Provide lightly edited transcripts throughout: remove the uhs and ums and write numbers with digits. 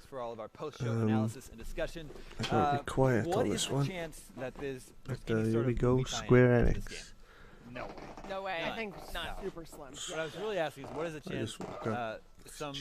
course, for all of our post-show analysis and discussion. I can't be quiet what on is this the one. chance that there's But any here sort we of go, movie tie-in Square to this Enix. game? No way. No way. None. I think None. super slim. What I was really asking is, what is the chance just woke up. some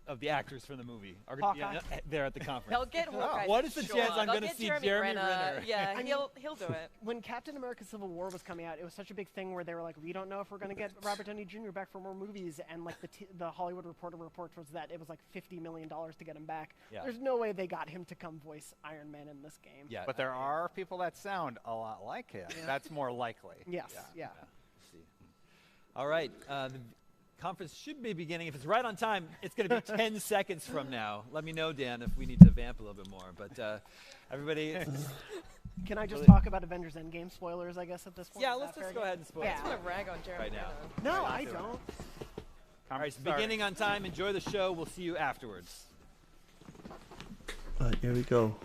of the actors from the movie are going to be there at the conference? They'll get Hawkeye. What is the sure. chance I'm They'll gonna get see Jeremy Renner? Yeah, I mean, he'll do it. When Captain America Civil War was coming out, it was such a big thing where they were like, we don't know if we're going to get Robert Downey Jr. back for more movies, and like the Hollywood Reporter reports was that it was like $50 million to get him back. Yeah. There's no way they got him to come voice Iron Man in this game. Yeah, But there are people that sound a lot like him. That's more likely. Yes, yeah. See. All right. The conference should be beginning. If it's right on time, it's going to be 10 seconds from now. Let me know, Dan, if we need to vamp a little bit more. But everybody... Can I just talk about Avengers Endgame spoilers, I guess, at this point? Yeah, Is let's that just fair go game? ahead and spoil I it just want to rag on Jeremy right now. No, Right, I let's do it. don't. All right, it's beginning on time. Enjoy the show. We'll see you afterwards. Right, here we go.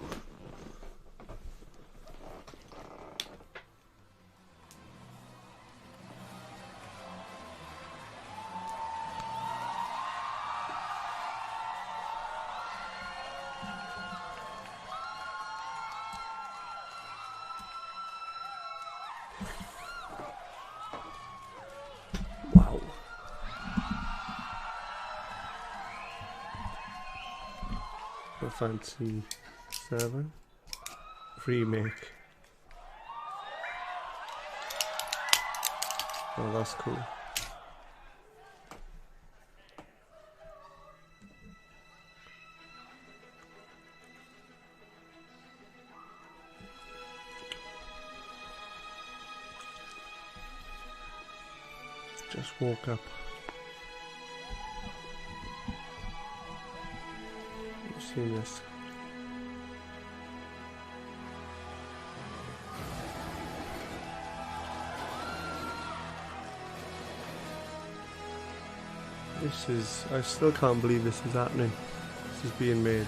Wow. Final Fantasy 7 remake. Oh, that's cool. Just woke up. You've seen this. This is, I still can't believe this is happening. This is being made.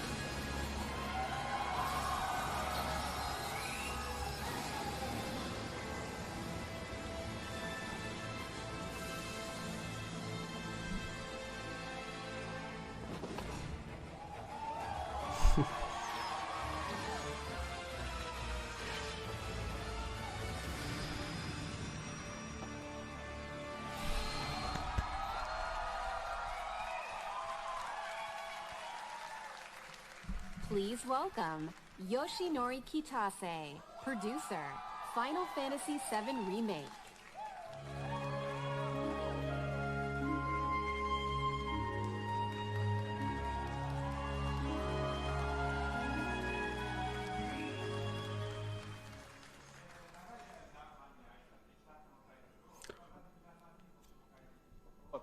Please welcome Yoshinori Kitase, producer, Final Fantasy VII Remake.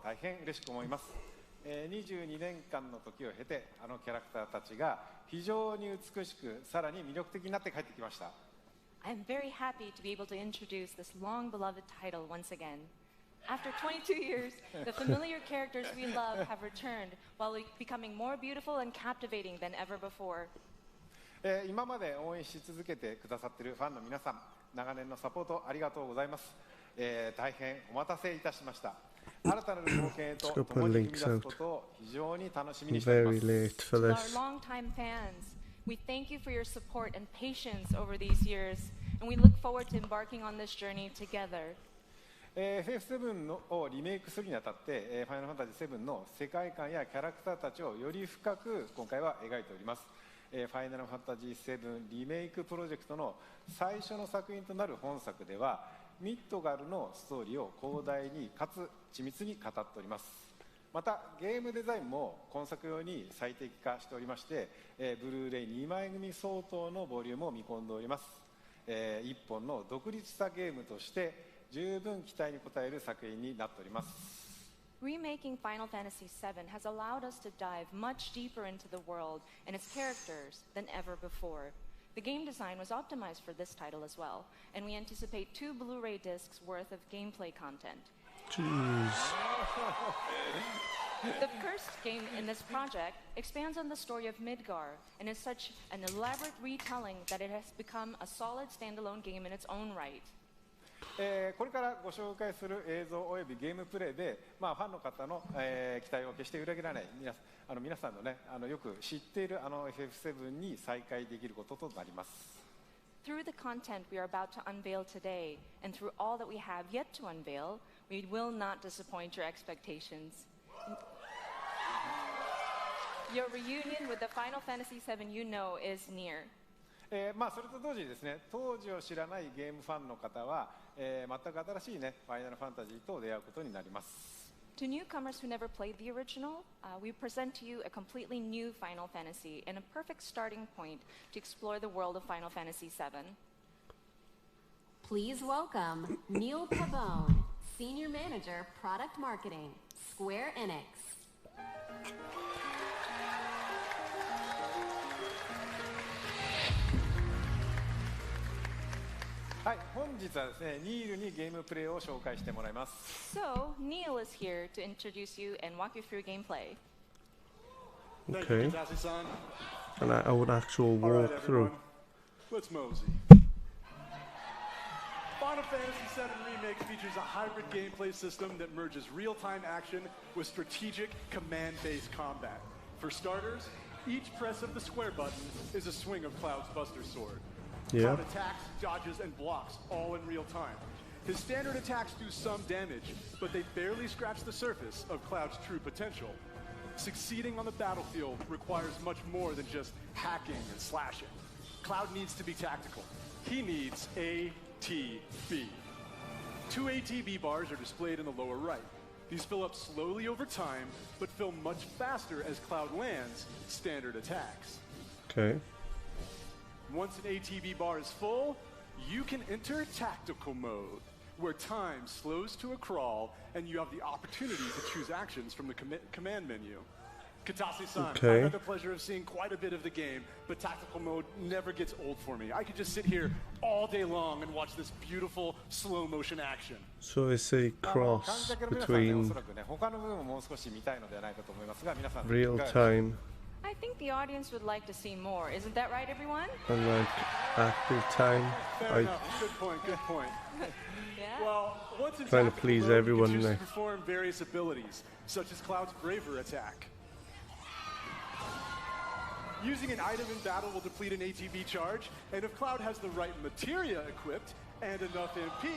大変嬉しく思います。22年間の時を経て、あのキャラクターたちが非常に美しく、さらに魅力的になって帰ってきました。I'm very happy to be able to introduce this long-beloved title once again. After 22 years, the familiar characters we love have returned while becoming more beautiful and captivating than ever before. 今まで応援し続けてくださっているファンの皆さん、長年のサポートありがとうございます。大変お待たせいたしました。新たなる冒険へと共に踏み出すことを非常に楽しみにしています。Very late for To our this. longtime fans, we thank you for your support and patience over these years, and we look forward to embarking on this journey together. FF7 をリメイクするにあたって、ファイナルファンタジー7の世界観やキャラクターたちをより深く今回は描いております。ファイナルファンタジー7リメイクプロジェクトの最初の作品となる本作では、ミッドガルのストーリーを広大にかつ緻密に語っております。またゲームデザインも今作用に最適化しておりまして、ブルーレイ2枚組相当のボリュームを見込んでおります。一本の独立したゲームとして十分期待に応える作品になっております。Remaking Final Fantasy VII has allowed us to dive much deeper into the world and its characters than ever before. The game design was optimized for this title as well, and we anticipate 2 Blu-ray discs worth of gameplay content. Jeez. The first game in this project expands on the story of Midgar and is such an elaborate retelling that it has become a solid standalone game in its own right. これからご紹介する映像およびゲームプレイで、ファンの方の、期待を決して裏切らない皆さんのね、よく知っているFF7 に再会できることとなります。Through the content we are about to unveil today, and through all that we have yet to unveil, we will not disappoint your expectations. Your reunion with the Final Fantasy VII you know is near. それと同時にですね、当時を知らないゲームファンの方は、全く新しいね、ファイナルファンタジーと出会うことになります。To newcomers who never played the original, we present to you a completely new Final Fantasy and a perfect starting point to explore the world of Final Fantasy VII. Please welcome Neil Pavone, Senior Manager, Product Marketing, Square ENIX. はい、本日はですね、ニールにゲームプレイを紹介してもらいます。So, Neil is here to introduce you and walk you through gameplay. Okay. An actual walkthrough. Let's mosey. Final Fantasy VII Remake features a hybrid gameplay system that merges real-time action with strategic command-based combat. For starters, each press of the square button is a swing of Cloud's Buster Sword. Yeah. Cloud attacks, dodges, and blocks all in real time. His standard attacks do some damage, but they barely scratch the surface of Cloud's true potential. Succeeding on the battlefield requires much more than just hacking and slashing. Cloud needs to be tactical. He needs ATB. 2 ATB bars are displayed in the lower right. These fill up slowly over time, but fill much faster as Cloud lands standard attacks. Okay. Once an ATB bar is full, you can enter tactical mode, where time slows to a crawl and you have the opportunity to choose actions from the command menu. Katase-san, Okay. I've had the pleasure of seeing quite a bit of the game, but tactical mode never gets old for me. I could just sit here all day long and watch this beautiful slow motion action. So it's a 観 cross 客の皆さんね、お between そらくね、他の部分ももう少し見たいのではないかと思いますが、皆さん real いかがでしょう time I think the audience would like to see more. Isn't that right, everyone? and like active time. Fair enough. Good point. Good point. Yeah? Well, once in Trying to tactical please mode, everyone, you can choose eh? to perform various abilities, such as Cloud's Braver attack. Using an item in battle will deplete an ATB charge, and if Cloud has the right materia equipped and enough MP,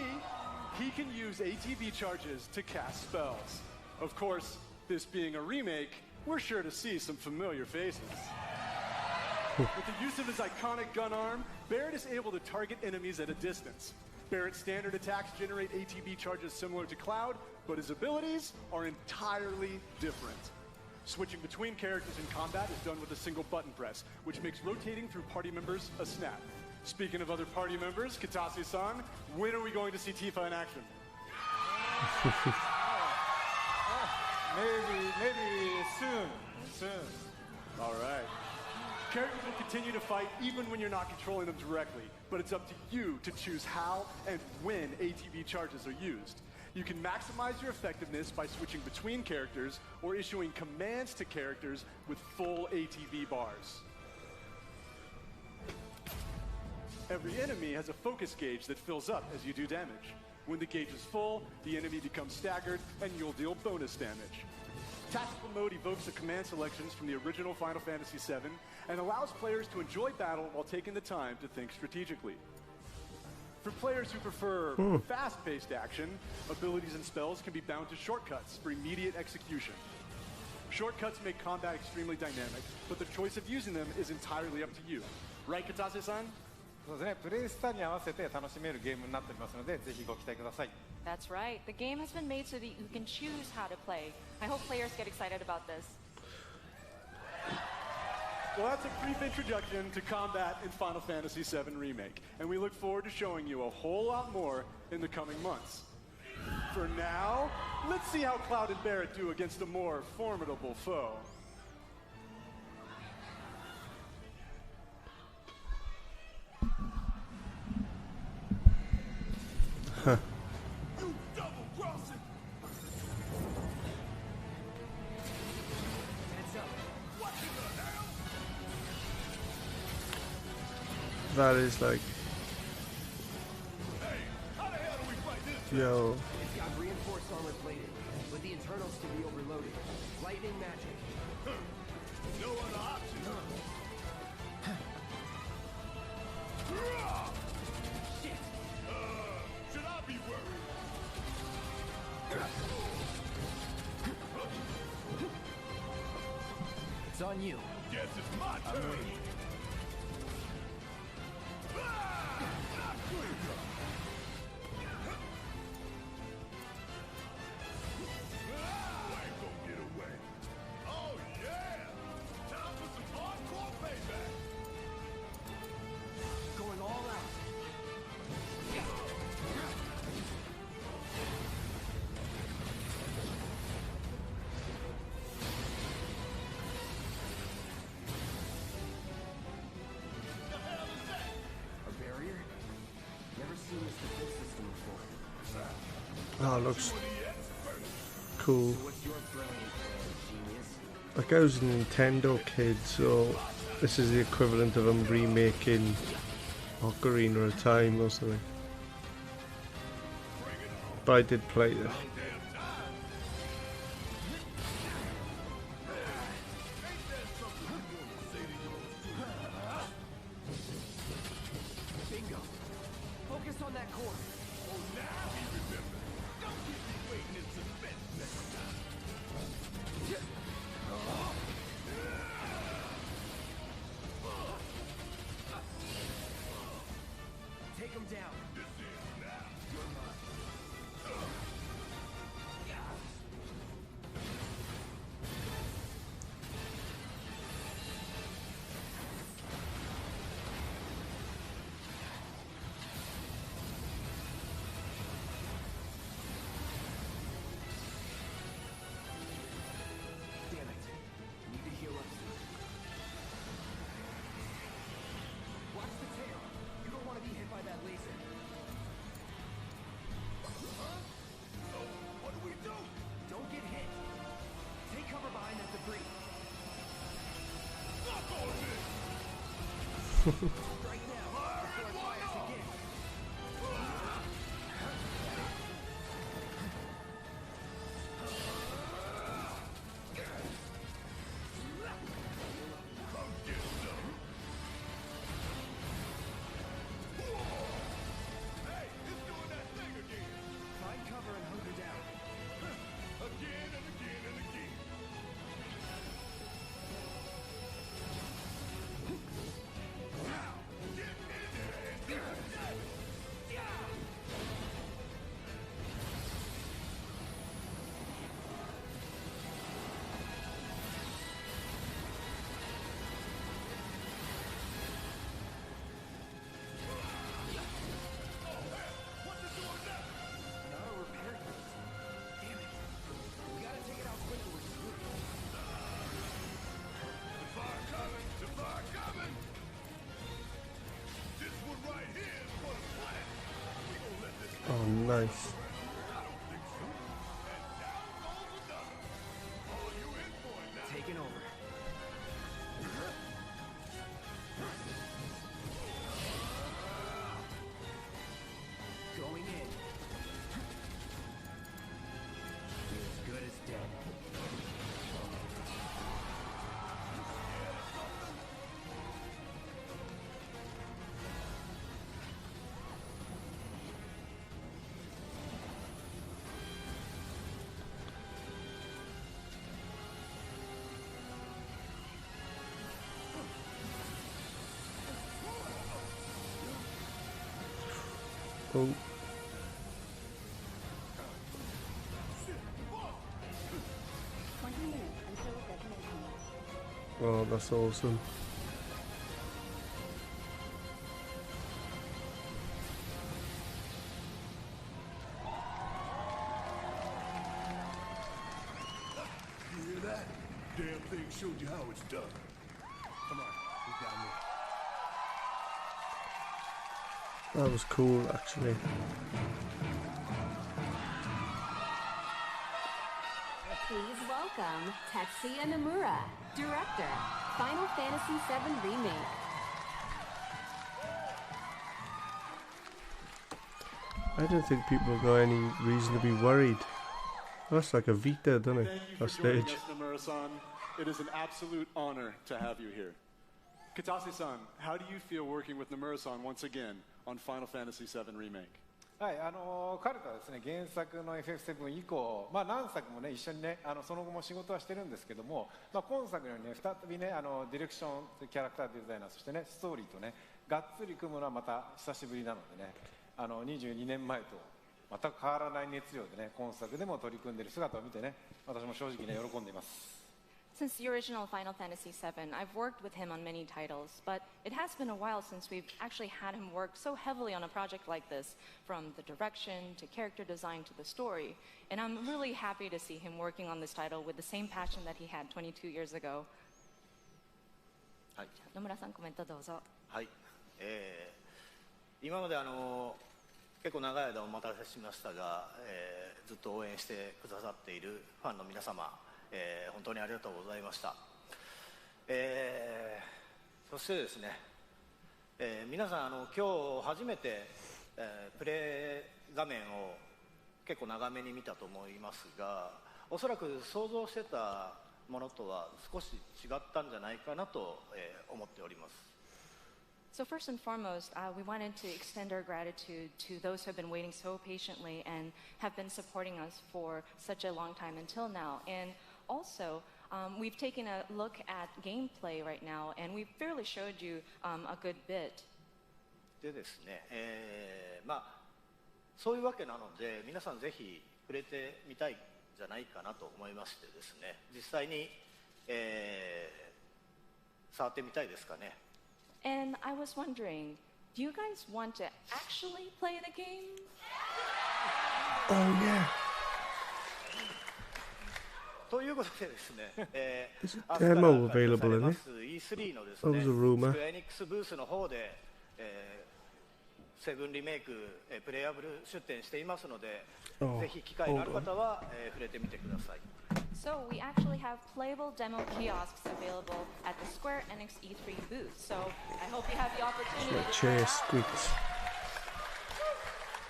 he can use ATB charges to cast spells. Of course, this being a remake, we're sure to see some familiar faces. With the use of his iconic gun arm, Barrett is able to target enemies at a distance. Barrett's standard attacks generate ATB charges similar to Cloud, but his abilities are entirely different. Switching between characters in combat is done with a single button press, which makes rotating through party members a snap. Speaking of other party members, Katase-san, when are we going to see Tifa in action? Maybe soon. All right. Characters will continue to fight even when you're not controlling them directly, but it's up to you to choose how and when ATB charges are used. You can maximize your effectiveness by switching between characters or issuing commands to characters with full ATB bars. Every enemy has a focus gauge that fills up as you do damage. When the gauge is full, the enemy becomes staggered and you'll deal bonus damage. Tactical mode evokes the command selections from the original Final Fantasy VII and allows players to enjoy battle while taking the time to think strategically. For players who prefer fast-paced action, abilities and spells can be bound to shortcuts for immediate execution. Shortcuts make combat extremely dynamic, but the choice of using them is entirely up to you. Right, Katase-san? そうですね、プレイスタイルに合わせて楽しめるゲームになっておりますので、ぜひご期待ください。 That's right. The game has been made so that you can choose how to play. I hope players get excited about this. Well, that's a brief introduction to combat in Final Fantasy VII Remake, and we look forward to showing you a whole lot more in the coming months. For now, let's see how Cloud and Barrett do against a more formidable foe. That is like Yo. It's got reinforced armor plating, but the internals can be overloaded. Lightning magic. No other option. Shit! Should I be worried? It's on you. Guess it's my turn. I'm waiting. I ain't gonna get away. Oh yeah! Time for some hardcore payback. Going all out. The hell is that? A barrier? Never seen this defense system before. Oh, looks cool. What's your brilliant plan, genius? Like I was a Nintendo kid, so this is the equivalent of them remaking Ocarina of Time or something. But I did play this. Bingo. Focus on that core. Oh, now he remembers. Don't keep me waiting in suspense next time. Take him down. This is now. You're mine. Damn it. Need to heal up soon. Watch the tail. You don't want to be hit by that laser. So, what do we do? Don't get hit. Take cover behind that debris. Fuck all this. Strike now before it fires again. Come get some. Hey, it's doing that thing again. Find cover and hunker down. Again and again and again. Now, get in there and get that. What's it doing now? Not a repair kit. Damn it. We gotta take it out quick or we're screwed. The fire coming! The fire coming! This one right here is for the plant. We gonna let this Oh, nice. I don't think so. And down goes another. All you in for it now. Taking over. Going in. You're as good as dead. Oh, 20 minutes until detonation. oh, that's awesome. You hear that? Damn thing showed you how it's done. Come on, we've got to move. That was cool, actually. Please welcome Tetsuya Nomura, director, Final Fantasy VII Remake. I don't think people got any reason to be worried. That's like a Vita, doesn't it? Thank you That for joining stage. us, Nomura-san. It is an absolute honor to have you here. Katase-san, how do you feel working with Nomura-san once again on Final Fantasy VII Remake? はい、彼とはですね、原作の FF7 以降、何作もね、一緒にね、その後も仕事はしてるんですけども、今作のようにね、再びね、ディレクション、キャラクターデザイナー、そしてね、ストーリーとね、がっつり組むのはまた久しぶりなのでね、22年前と全く変わらない熱量でね、今作でも取り組んでいる姿を見てね、私も正直ね、喜んでいます。Since the original Final Fantasy VII, I've worked with him on many titles, but it has been a while since we've actually had him work so heavily on a project like this, from the direction to character design to the story. And I'm really happy to see him working on this title with the same passion that he had 22 years ago. はい。野村さん、コメントどうぞ。はい。今まで結構長い間お待たせしましたが、ずっと応援してくださっているファンの皆様、本当にありがとうございました。そしてですね、皆さん今日初めて、プレイ画面を結構長めに見たと思いますが、おそらく想像してたものとは少し違ったんじゃないかなと、思っております。So first and foremost, we wanted to extend our gratitude to those who have been waiting so patiently and have been supporting us for such a long time until now. And also, we've taken a look at gameplay right now, and we've fairly showed you a good bit. でですね、そういうわけなので、皆さんぜひ触れてみたいんじゃないかなと思いましてですね、実際に、触ってみたいですかね。And I was wondering, do you guys want to actually play the game? Oh yeah. ということでですね、Is it demo available in it? E3 のです That ね、 was a rumor. スクエアエニックスブースの方で、セブンリメイク、プレイアブル出展していますので、ぜひ機会のある方は、触れてみてください。So we actually have playable demo kiosks available at the Square Enix E3 booth. So I hope you have the opportunity My to try chair it out. squeaks.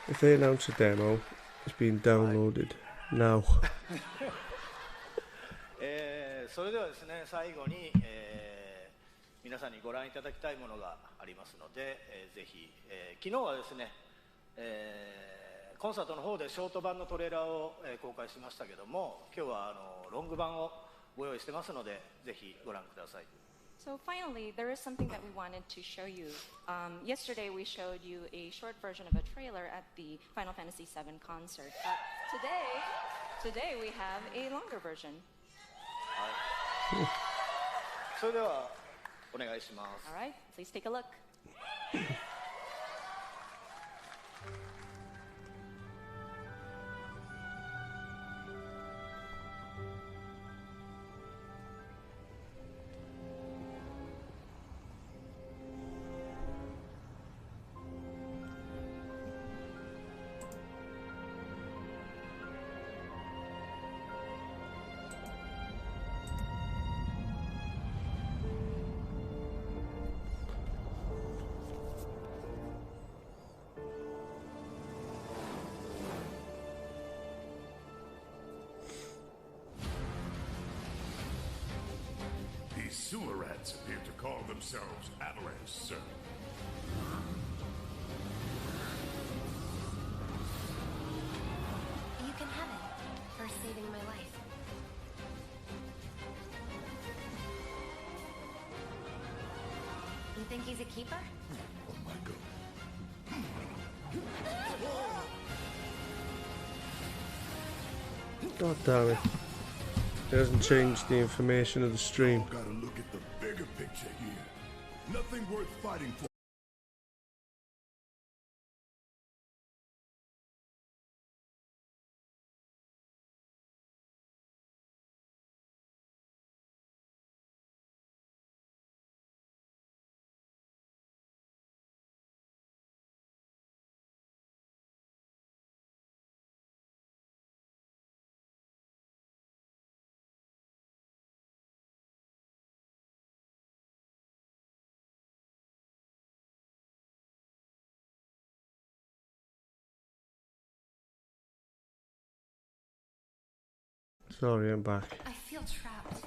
If they announce a demo, it's being downloaded now. それではですね、最後に、皆さんにご覧いただきたいものがありますので、ぜひ、昨日はですね、コンサートの方でショート版のトレーラーを、公開しましたけども、今日はロング版をご用意してますので、ぜひご覧ください。So finally, there is something that we wanted to show you. Yesterday we showed you a short version of a trailer at the Final Fantasy VII concert. But today we have a longer version. それではお願いします。 All right, please take a look. These sewer rats appear to call themselves Avalanche, sir. You can have it for saving my life. You think he's a keeper? Oh my god. God damn it. It hasn't changed the information of the stream. Gotta look at the bigger picture here. Nothing worth fighting for. Sorry, I'm back. I feel trapped.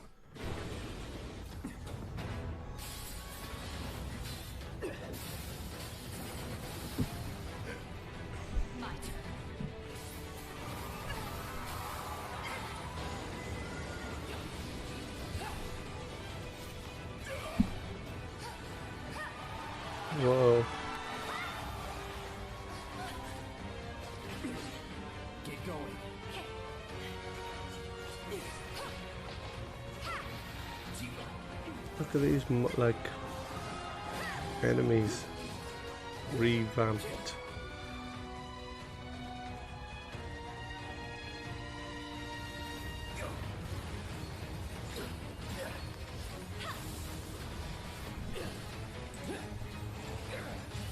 My turn. Whoa. Get going. Look at these like enemies revamped.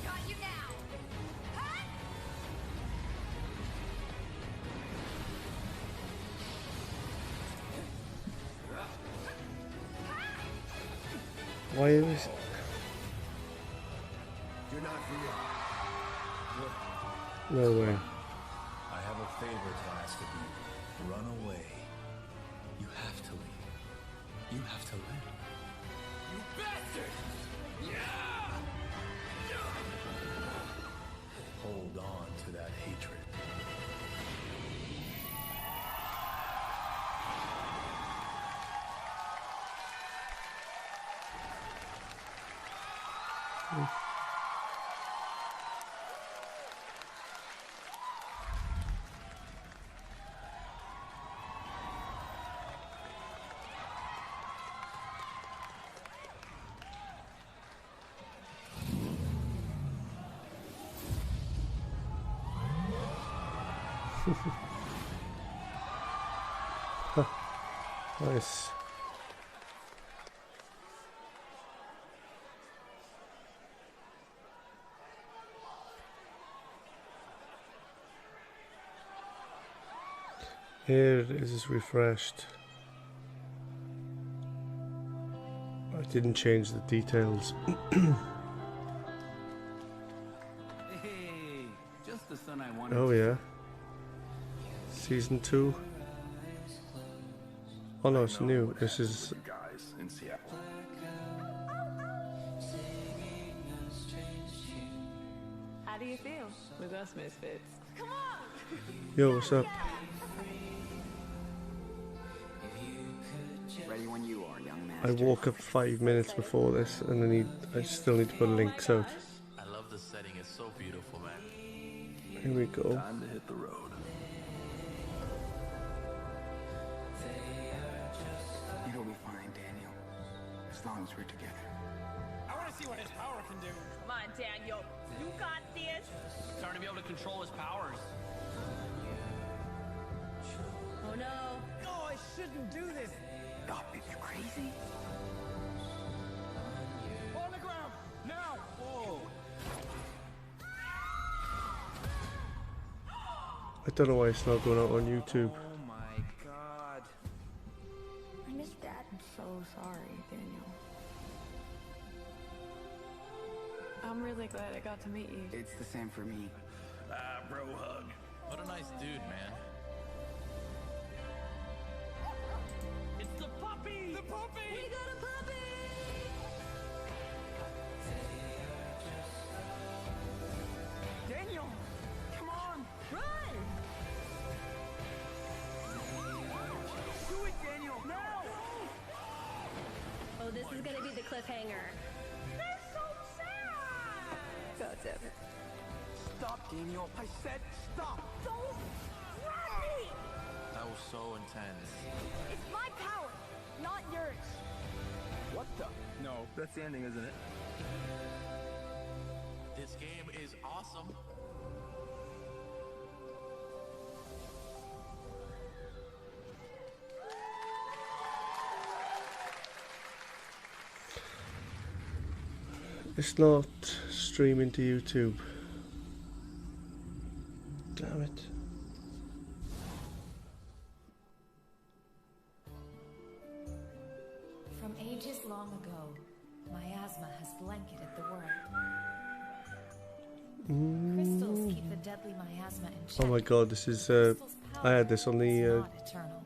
Got you now. Why is You're not real. no way? I have a favor to ask of you. Run away. You have to leave. You have to live. You bastard! Hold on to that hatred. Nice. Here it is refreshed. I didn't change the details. Hey, just the son I wanted. Oh yeah. Season 2. Oh no, it's new. This is Guys in Seattle. How do you feel with us misfits? Come on! yo, what's up? Ready when you are, young man. I woke up 5 minutes before this and I still need to put links out. I love the setting. It's so beautiful, man. Here we go. Time to hit the road. It'll be fine, Daniel. As long as we're together. I want to see what his power can do. Come on, Daniel. You got this. Starting to be able to control his powers. Oh no. No, I shouldn't do this. Stop it, you crazy? On the ground, now. Whoa. I don't know why it's not going out on YouTube. Oh my god. I miss Dad. I'm so sorry, Daniel. I'm really glad I got to meet you. It's the same for me. Ah, bro hug. What a nice dude, man. It's the puppy! The puppy! We got a puppy! Daniel! Come on! Run! Do it, Daniel! Now! Oh, this is gonna be the cliffhanger. They're so sad! God damn it. Stop, Daniel. I said stop. Don't grab me! That was so intense. It's my power, not yours. What the? No, that's the ending, isn't it? This game is awesome. It's not streaming to YouTube. Damn it. From ages long ago, miasma has blanketed the world. Crystals keep the deadly miasma in check. Oh my god, this is I had this on the It's not eternal.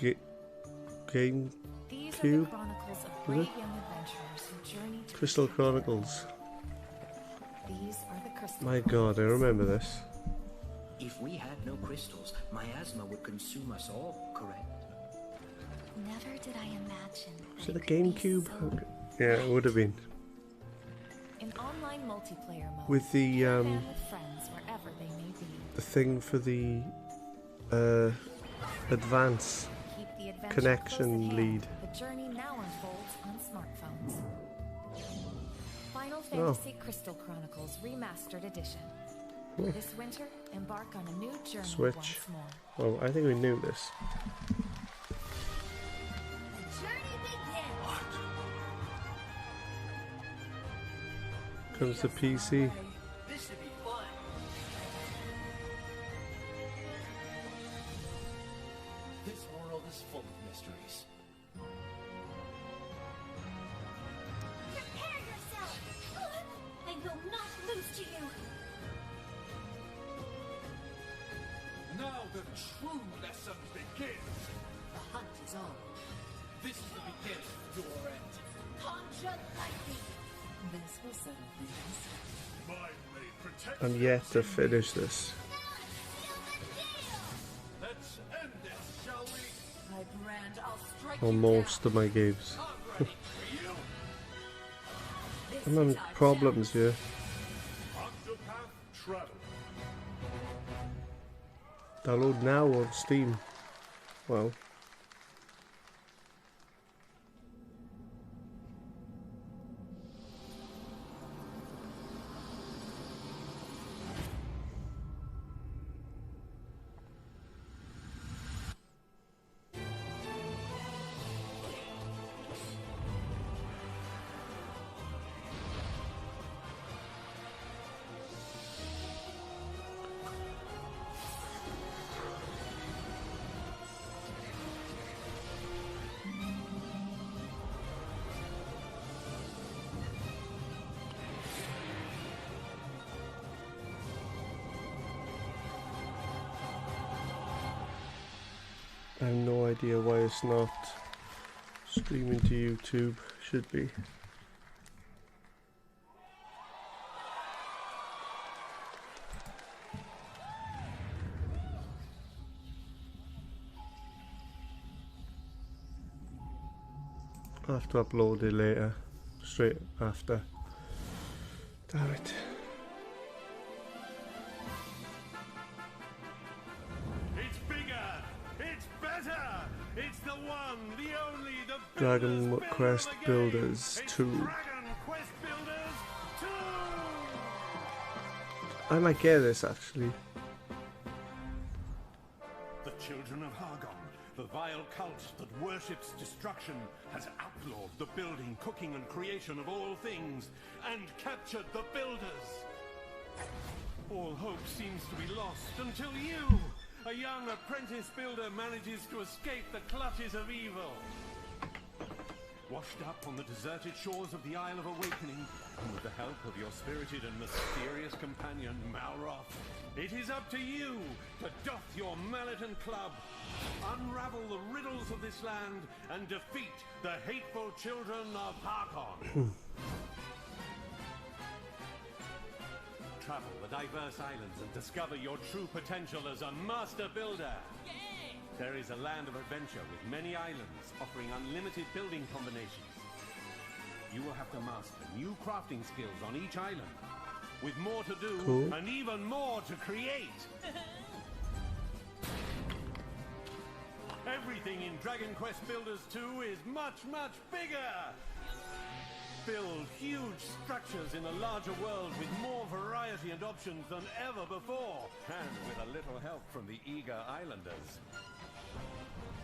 Game These are the Cube? chronicles of Is brave it? young adventurers who journey to Crystal protect the world. Chronicles. These are the crystal My chronicles. god, I remember this. If we had no crystals, miasma would consume us all, correct? Never did I imagine. Was it a GameCube? Yeah, it would have been. In online multiplayer mode, With the fan with friends wherever they may be. the thing for the advance Keep the adventure connection close at hand. lead. The journey now unfolds on smartphones. Final Oh. Fantasy Crystal Chronicles Remastered Edition. Oh. This winter, embark on a new journey Switch. once more. Oh, I think we knew this. The journey begins. Comes to PC. This should be fun. This world is full of mysteries. Prepare yourself. I will not lose to you. Now the true lesson begins. The hunt is on. This is the beginning of your end. Conjure lightning. This will settle things. Mine may protect I'm yet to finish this. Let's end this, shall we? My brand, I'll strike On you most of my games. I'm ready for you. I'm having problems here. Octopath Travel. Download now on Steam. Well. I have no idea why it's not streaming to YouTube. Should be. I'll have to upload it later, straight after. Damn it. It's bigger. It's better. It's the one, the only, the Dragon builders Quest build the game. Builders It's 2. Dragon Quest Builders 2. I might get this actually. The children of Hargon, the vile cult that worships destruction, has outlawed the building, cooking, and creation of all things, and captured the builders. All hope seems to be lost until you, a young apprentice builder, manages to escape the clutches of evil. Washed up on the deserted shores of the Isle of Awakening, and with the help of your spirited and mysterious companion, Malroth, it is up to you to doff your mallet and club, unravel the riddles of this land, and defeat the hateful children of Harkon. Travel the diverse islands and discover your true potential as a master builder. There is a land of adventure with many islands offering unlimited building combinations. You will have to master new crafting skills on each island, with more to do Cool. and even more to create. Everything in Dragon Quest Builders 2 is much, much bigger. Build huge structures in a larger world with more variety and options than ever before, and with a little help from the eager islanders.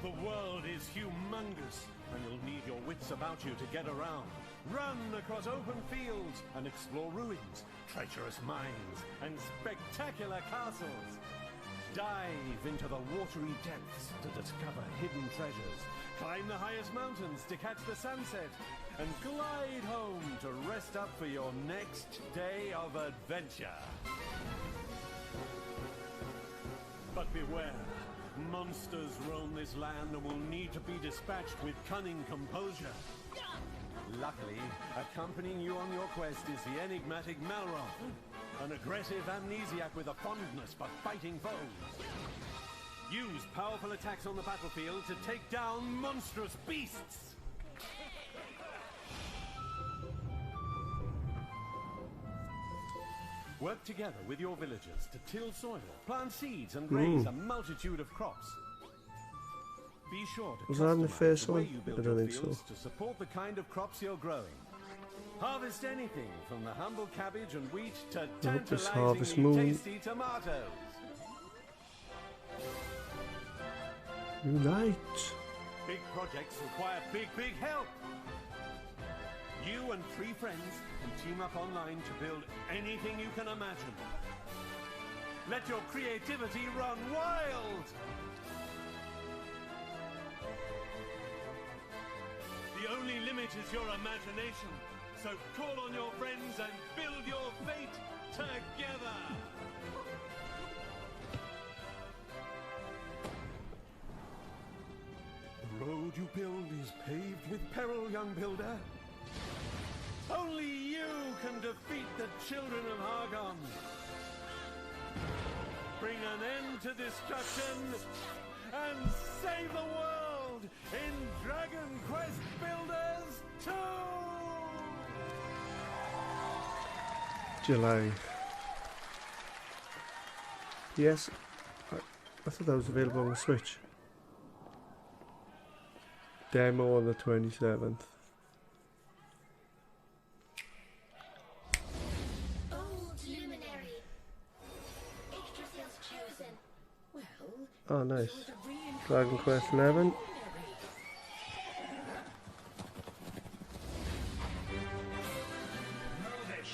The world is humongous, and you'll need your wits about you to get around. Run across open fields and explore ruins, treacherous mines, and spectacular castles. Dive into the watery depths to discover hidden treasures. Climb the highest mountains to catch the sunset. And glide home to rest up for your next day of adventure. But beware, Monsters roam this land and will need to be dispatched with cunning composure. Luckily, accompanying you on your quest is the enigmatic Malroth, an aggressive amnesiac with a fondness for fighting foes. Use powerful attacks on the battlefield to take down monstrous beasts! Work together with your villagers to till soil, plant seeds and raise a multitude of crops. Be sure to Was that in the customize first the way one? you I build don't your think so. fields to support the kind of crops you're growing. Harvest anything from the humble cabbage and wheat to hope this Harvest tantalizingly Moon- tasty tomatoes. Unite. Big projects require big help. You and 3 friends can team up online to build anything you can imagine. Let your creativity run wild! The only limit is your imagination, so call on your friends and build your fate together! The road you build is paved with peril, young builder. Only you can defeat the children of Hargon. Bring an end to destruction and save the world in Dragon Quest Builders 2! July. Yes, I thought that was available on the Switch. Demo on the 27th. Oh, nice. Dragon Quest 11. Know this.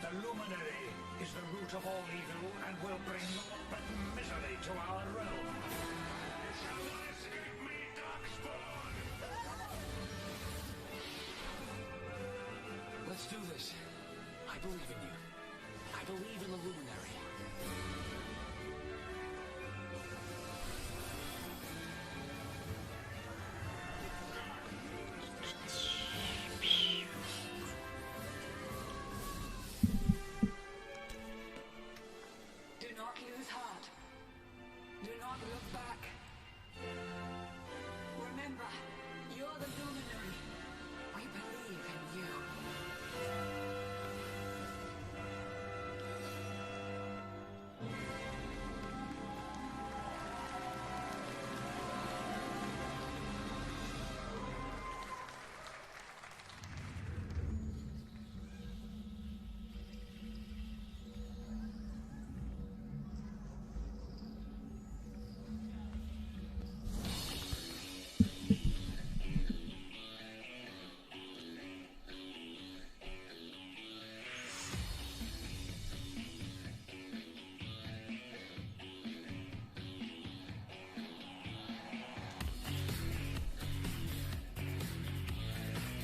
The Luminary is the root of all evil and will bring naught but misery to our realm. You shall not escape me, Darkspawn! Let's do this. I believe in you. I believe in the Luminary. Do not lose heart. Do not look back. Remember, you're the Luminary. We believe in you.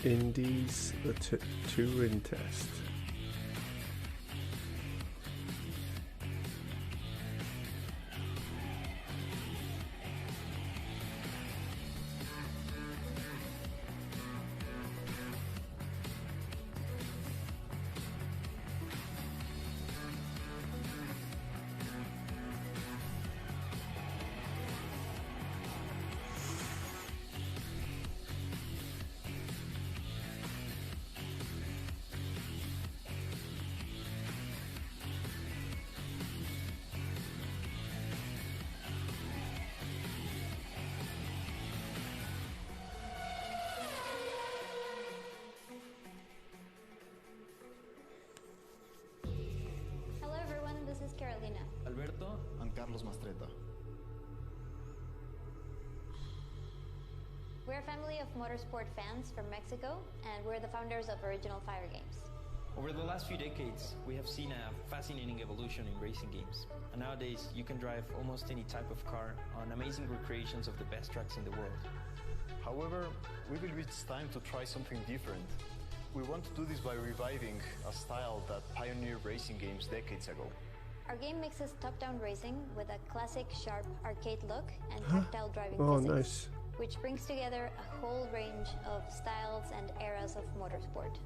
Indies, the Turing test. Hello everyone, this is Carolina. Alberto and Carlos Mastreta. We're a family of motorsport fans from Mexico, and we're the founders of Original Fire Games. Over the last few decades, we have seen a fascinating evolution in racing games. And nowadays, you can drive almost any type of car on amazing recreations of the best tracks in the world. However, we believe it's time to try something different. We want to do this by reviving a style that pioneered racing games decades ago. Our game mixes top-down racing with a classic, sharp arcade look and tactile driving Oh, physics, nice. which brings together a whole range of styles and eras of motorsport.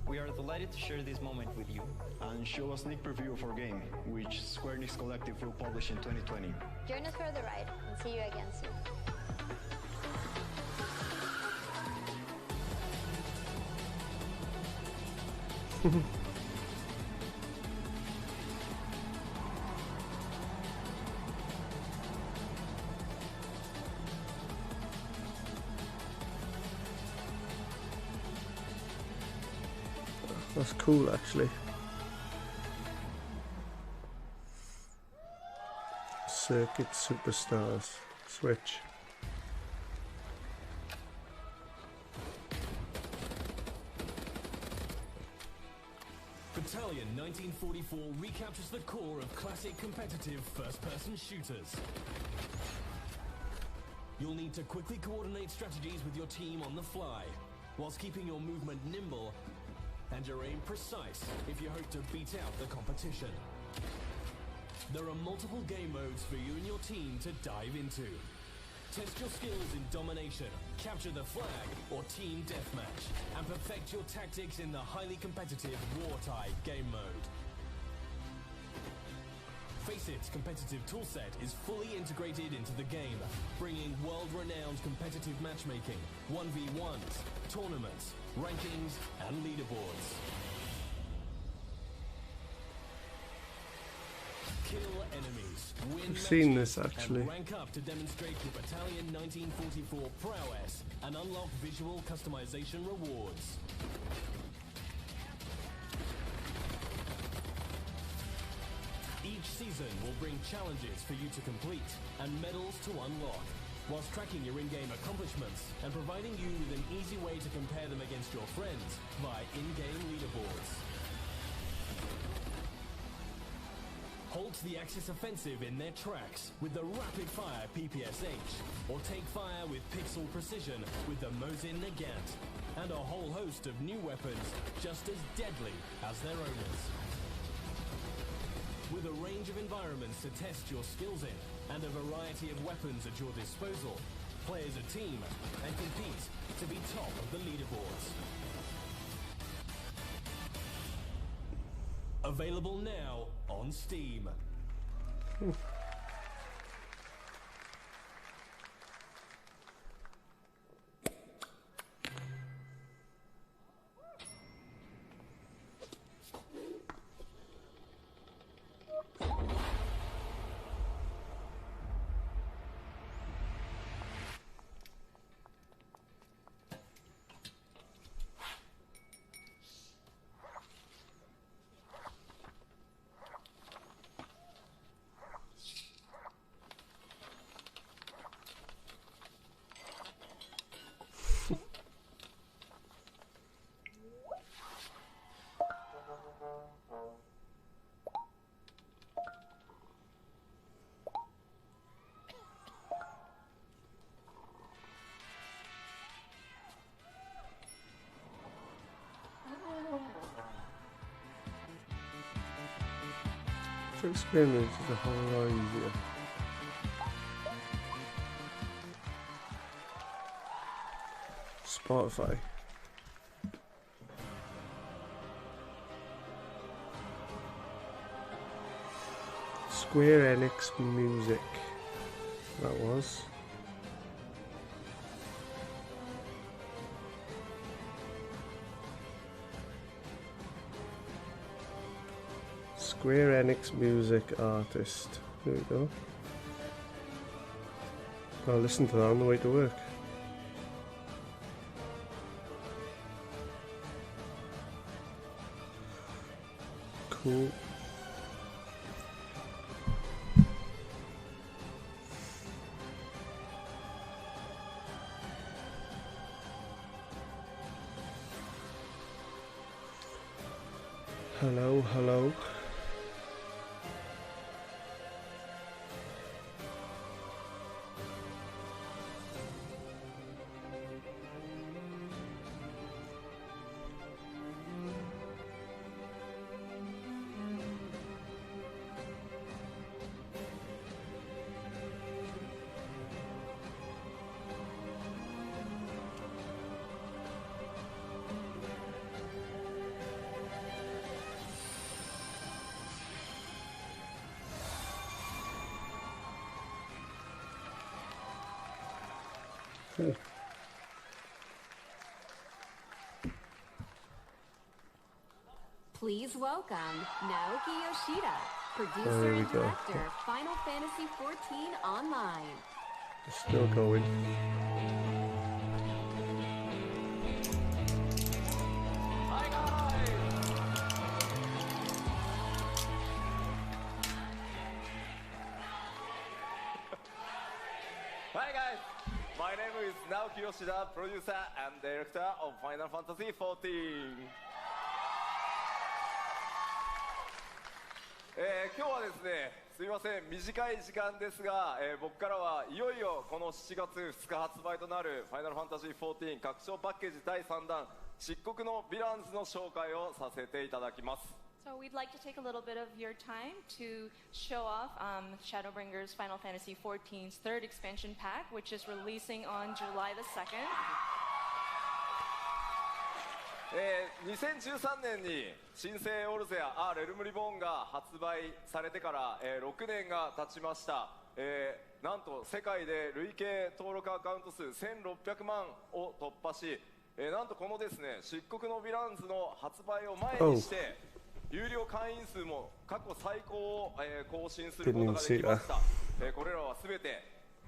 We are delighted to share this moment with you. And show a sneak preview of our game, which Square Enix Collective will publish in 2020. Join us for the ride, and see you again soon. That's cool, actually. Circuit Superstars. Switch. Battalion 1944 recaptures the core of classic competitive first-person shooters. You'll need to quickly coordinate strategies with your team on the fly, whilst keeping your movement nimble and your aim precise if you hope to beat out the competition. There are multiple game modes for you and your team to dive into. Test your skills in domination, capture the flag, or team deathmatch, and perfect your tactics in the highly competitive Wartide game mode. Faceit competitive toolset is fully integrated into the game, bringing world-renowned competitive matchmaking, 1v1s, tournaments, rankings, and leaderboards. Kill enemies, win I've seen matches, this, actually. and rank up to demonstrate your Battalion 1944 prowess and unlock visual customization rewards. Each season will bring challenges for you to complete and medals to unlock, whilst tracking your in-game accomplishments and providing you with an easy way to compare them against your friends via in-game leaderboards. Halt the Axis offensive in their tracks with the rapid-fire PPSH, or take fire with pixel precision with the Mosin Nagant, and a whole host of new weapons just as deadly as their owners. With a range of environments to test your skills in, and a variety of weapons at your disposal, play as a team and compete to be top of the leaderboards. Available now on Steam. To explain it is a whole lot easier. Spotify. Square Enix Music. That was. Square Enix Music Artist. There we go. I'll listen to that on the way to work. Cool. Hello, hello. Please welcome Naoki Yoshida, producer and director, Final Fantasy XIV Online. Still going. Hi guys! Hi guys! My name is Naoki Yoshida, producer and director of Final Fantasy XIV. 今日はですね、すいません、短い時間ですが、僕からはいよいよこの7月2日発売となるファイナルファンタジー14拡張パッケージ第3弾漆黒のヴィランズの紹介をさせていただきます。So we'd like to take a little bit of your time to show off Shadowbringers Final Fantasy XIV's third expansion pack, which is releasing on July the 2nd. 2013年に新生オルゼアレルムリボーンが発売されてから、6年が経ちました。なんと世界で累計登録アカウント数1600万を突破し、なんとこのですね漆黒のヴィランズの発売を前にして、有料会員数も過去最高を、更新することができました。これらは全て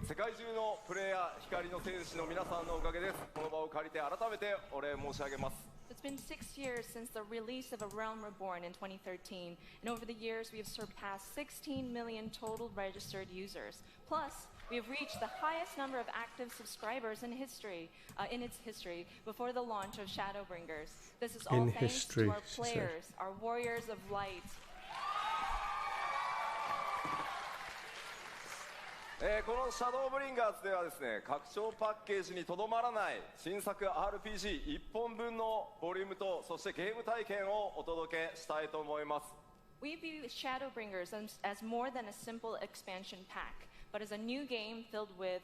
世界中のプレイヤー光の戦士の皆さんのおかげです。この場を借りて改めてお礼申し上げます。It's been 6 years since the release of A Realm Reborn in 2013, and over the years we have surpassed 16 million total registered users. Plus, we have reached the highest number of active subscribers in history, in its history, before the launch of Shadowbringers. This is all thanks to our players, our warriors of light. このシャドーブリンガーズではですね、拡張パッケージにとどまらない新作 RPG1 本分のボリュームと、そしてゲーム体験をお届けしたいと思います。We view Shadowbringers as more than a simple expansion pack, but as a new game filled with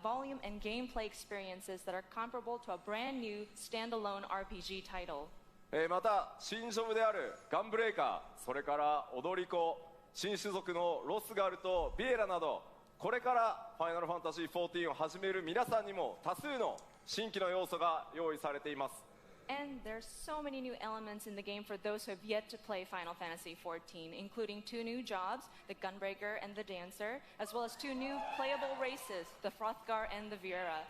volume and gameplay experiences that are comparable to a brand new standalone RPG title. また新ジョブであるガンブレーカー、それから踊り子、新種族のロスガルとビエラなど、これからファイナルファンタジー14を始める皆さんにも多数の新規の要素が用意されています。And there's so many new elements in the game for those who have yet to play Final Fantasy XIV, including 2 new jobs, the Gunbreaker and the Dancer, as well as 2 new playable races, the Frothgar and the Viera.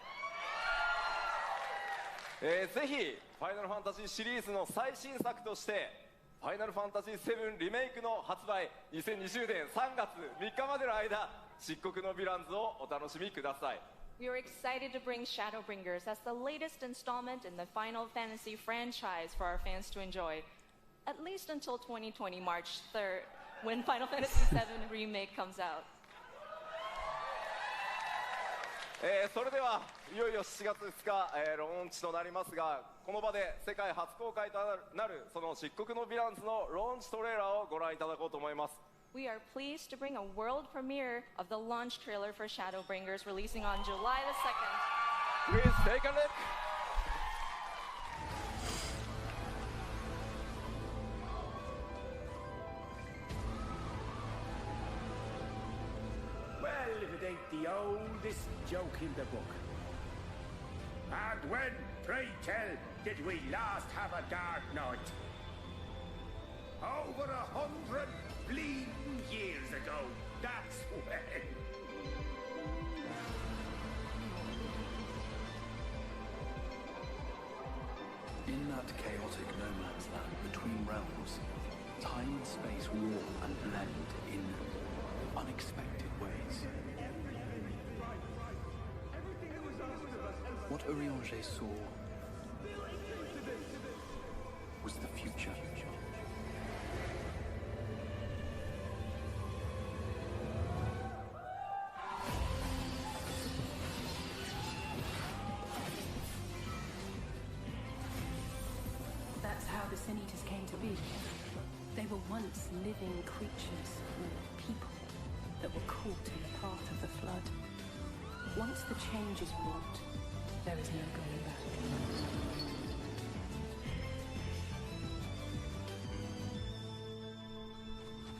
ぜひファイナルファンタジーシリーズの最新作としてファイナルファンタジー7リメイクの発売、2020年3月3日までの間、漆黒のヴィランズをお楽しみください。We are excited to bring Shadowbringers as the latest installment in the Final Fantasy franchise for our fans to enjoy, at least until 2020 March 3rd, when Final Fantasy VII Remake comes out. それではいよいよ7月2日、ローンチとなりますが、この場で世界初公開となるその漆黒のヴィランズのローンチトレーラーをご覧いただこうと思います。We are pleased to bring a world premiere of the launch trailer for Shadowbringers, releasing on July the 2nd. Please take a look. Well, if it ain't the oldest joke in the book. And when, pray tell, did we last have a dark night? Over 100 bleeding years ago, that's when. In that chaotic no man's land between realms, time and space warp and blend in unexpected ways. What Urianger saw was the future. That's how the Sin Eaters came to be. They were once living creatures, or people, that were caught in the path of the flood. Once the change is wrought, there is no going back.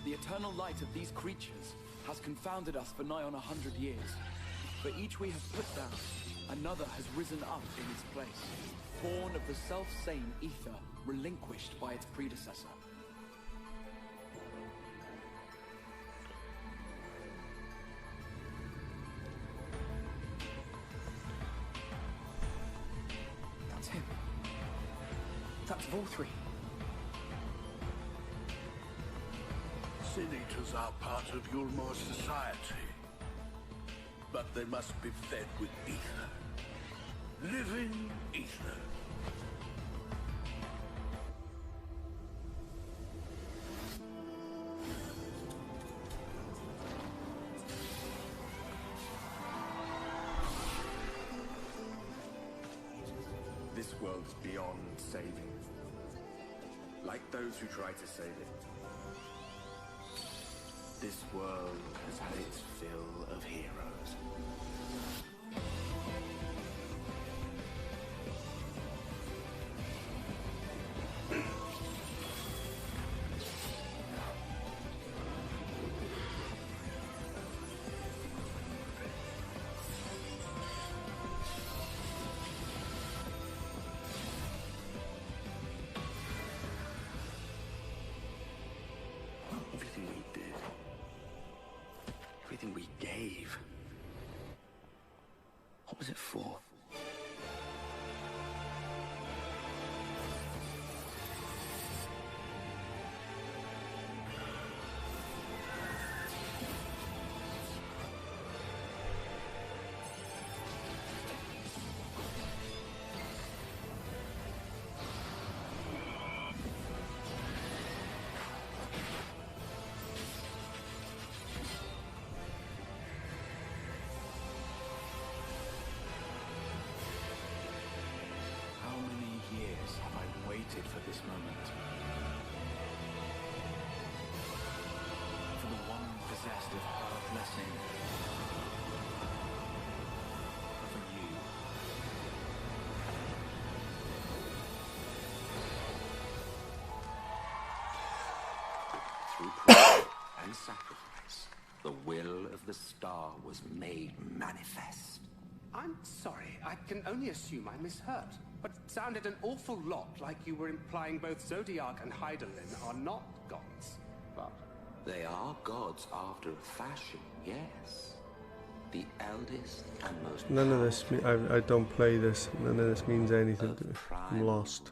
The eternal light of these creatures has confounded us for nigh on 100 years. For each we have put down, Another has risen up in its place, born of the self-same ether relinquished by its predecessor. That's him. That's Volthree. Sin Eaters are part of Yulmor's society. But they must be fed with ether. Living ether. This world is beyond saving. Like those who try to save it. This world has had its fill of heroes. Everything we did, everything we gave, what was it for? How many years have I waited for this moment? For the one possessed of her blessing. For you. Through prayer and sacrifice, the will of the star was made manifest. I'm sorry, I can only assume I misheard. But it sounded an awful lot like you were implying both Zodiac and Hydaelyn are not gods. But They are gods after a fashion, yes. The eldest and most None of this, I don't play this, none of this means anything to me. I'm lost.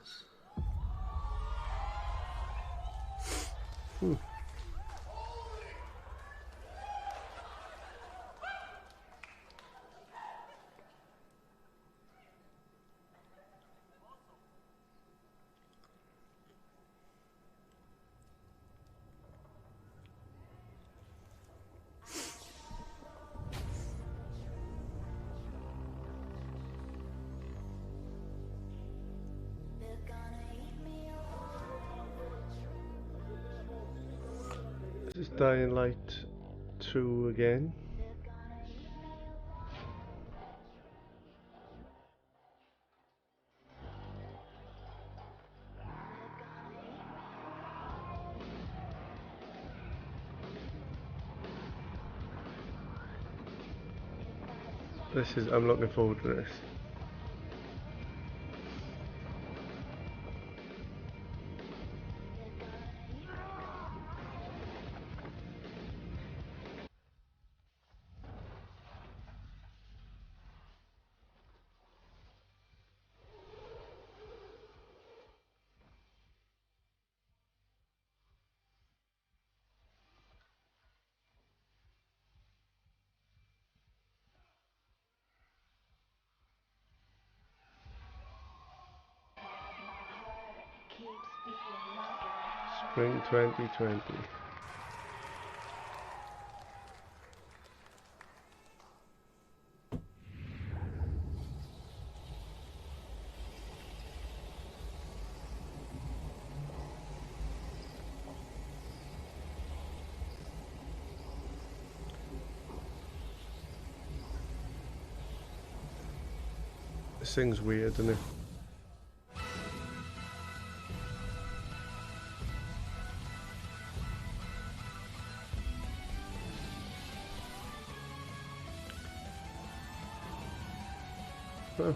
This is Dying Light 2 again. I'm looking forward to this. Spring 2020. This thing's weird, isn't it? Huh.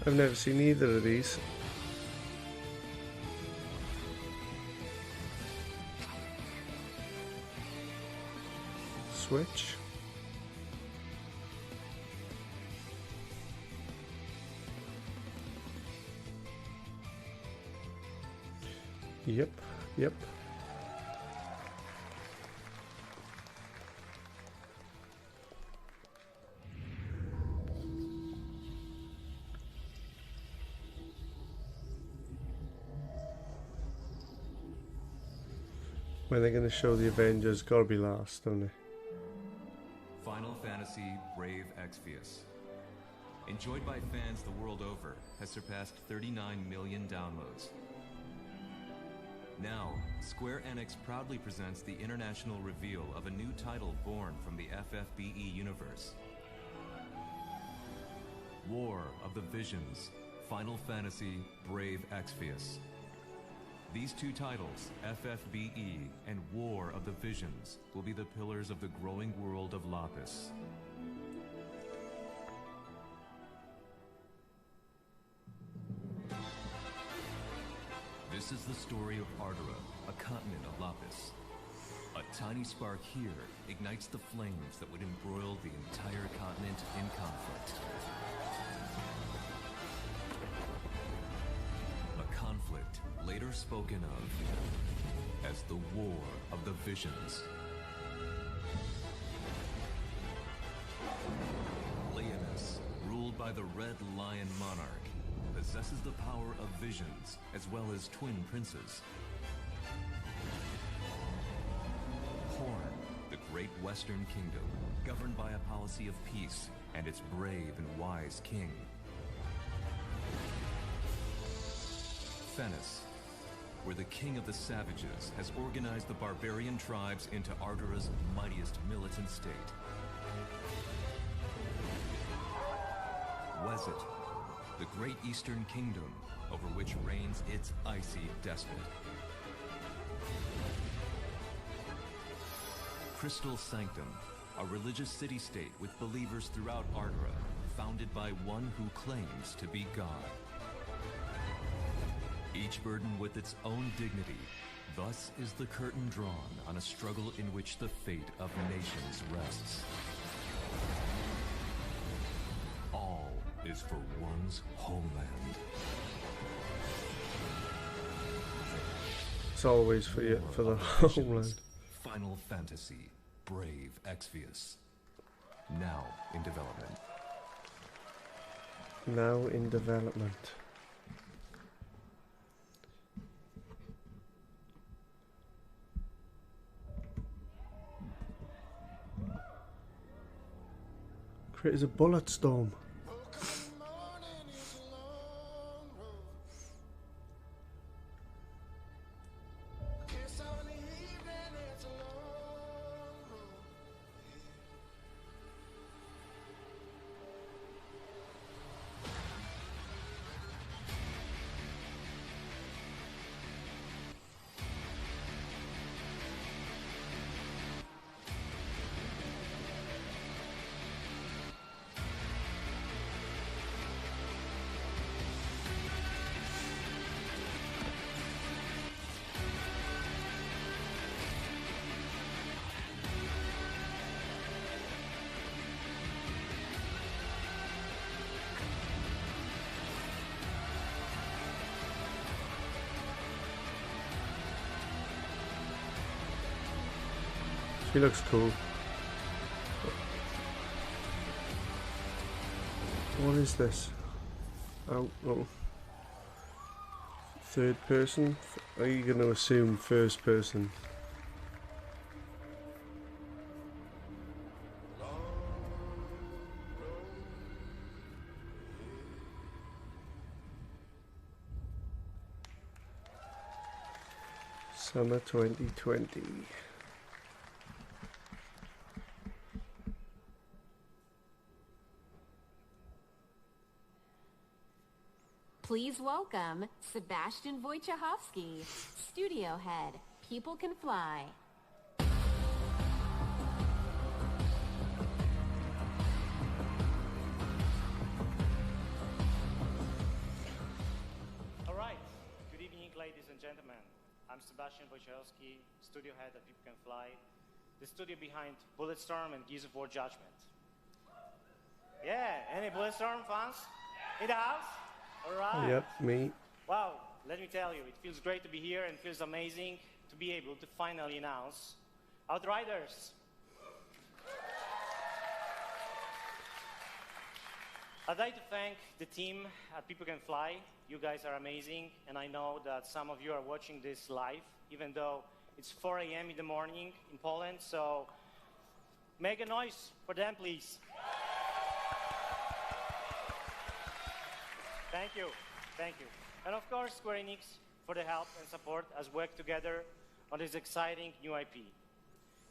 I've never seen either of these. Switch. Yep, yep. When they're going to show the Avengers, gotta be last, don't they? Final Fantasy Brave Exvius. Enjoyed by fans the world over, has surpassed 39 million downloads. Now, Square Enix proudly presents the international reveal of a new title born from the FFBE universe. War of the Visions, Final Fantasy Brave Exvius. These two titles, FFBE and War of the Visions, will be the pillars of the growing world of Lapis. This is the story of Ardua, a continent of Lapis. A tiny spark here ignites the flames that would embroil the entire continent in conflict. A conflict later spoken of as the War of the Visions. Leonis, ruled by the Red Lion Monarch, possesses the power of visions as well as twin princes. Horn, the great Western Kingdom, governed by a policy of peace and its brave and wise king. Fennis, where the king of the savages has organized the barbarian tribes into Ardura's mightiest militant state. Wezet, the great Eastern Kingdom, over which reigns its icy despot. Crystal Sanctum, a religious city-state with believers throughout Ardura, founded by one who claims to be God. Each burdened with its own dignity, thus is the curtain drawn on a struggle in which the fate of nations rests. All is for one's homeland. It's always for you, for the homeland. Final Fantasy Brave Exvius. Now in development. Now in development. Creates a bullet storm. She looks cool. What is this? Oh, oh. Third person? Are you going to assume first person? Summer 2020. Please welcome Sebastian Wojciechowski, studio head, People Can Fly. All right. Good evening, ladies and gentlemen. I'm Sebastian Wojciechowski, studio head of People Can Fly, the studio behind Bulletstorm and Gears of War Judgment. Yeah, any Bulletstorm fans in the house? All right. Yep, me. Wow, let me tell you, it feels great to be here and feels amazing to be able to finally announce Outriders. I'd like to thank the team at People Can Fly. You guys are amazing, and I know that some of you are watching this live, even though it's 4 a.m. in the morning in Poland, so make a noise for them, please. Thank you, thank you. And of course, Square Enix for the help and support as we work together on this exciting new IP.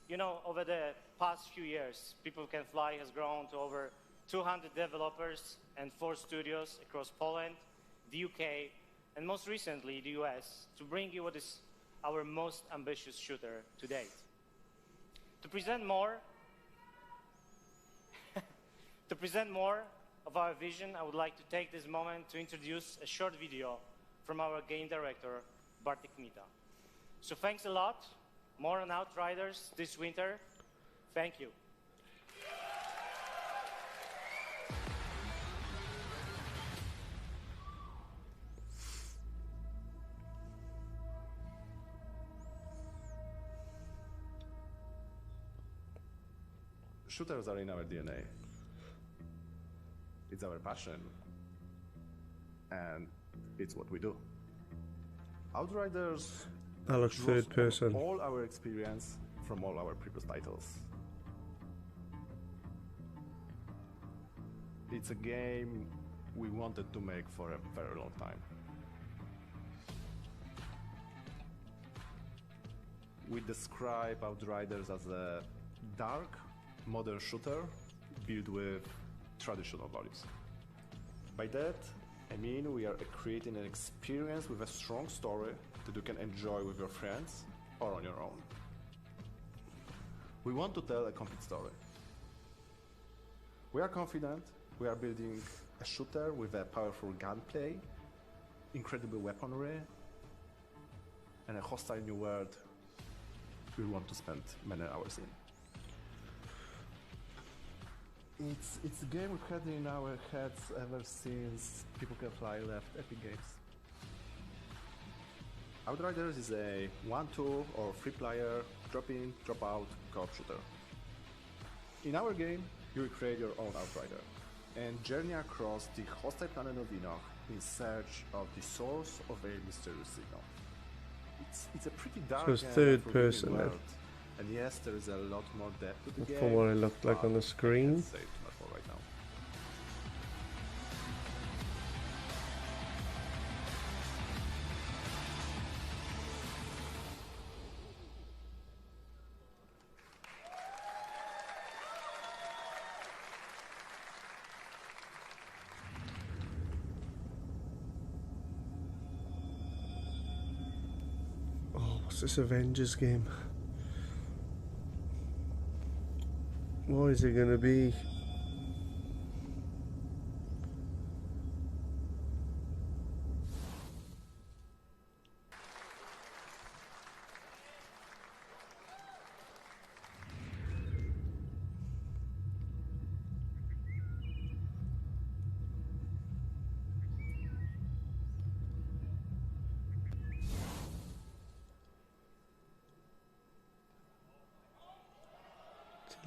You know, over the past few years, People Can Fly has grown to over 200 developers and 4 studios across Poland, the UK, and most recently the US, to bring you what is our most ambitious shooter to date. To present more of our vision, I would like to take this moment to introduce a short video from our game director, Bartek Mita. So thanks a lot. More on Outriders this winter. Thank you. Shooters are in our DNA. It's our passion, and it's what we do. Outriders That looks draws third person. all our experience from all our previous titles. It's a game we wanted to make for a very long time. We describe Outriders as a dark, modern shooter built with traditional values. By that, I mean we are creating an experience with a strong story that you can enjoy with your friends or on your own. We want to tell a complete story. We are confident we are building a shooter with a powerful gunplay, incredible weaponry, and a hostile new world we want to spend many hours in. It's a game we've had in our heads ever since People Can Fly left Epic Games. Outriders is a 1-2 or 3-player drop-in, drop-out co-op shooter. In our game, you will create your own Outrider and journey across the hostile planet of Enoch in search of the source of a mysterious signal. It's a pretty dark So it's and third unforgiving person then. world. And yes, there is a lot more depth to the game. From what it looked like on the screen. I can't say too much more right now. Oh, what's this Avengers game? What is it gonna be?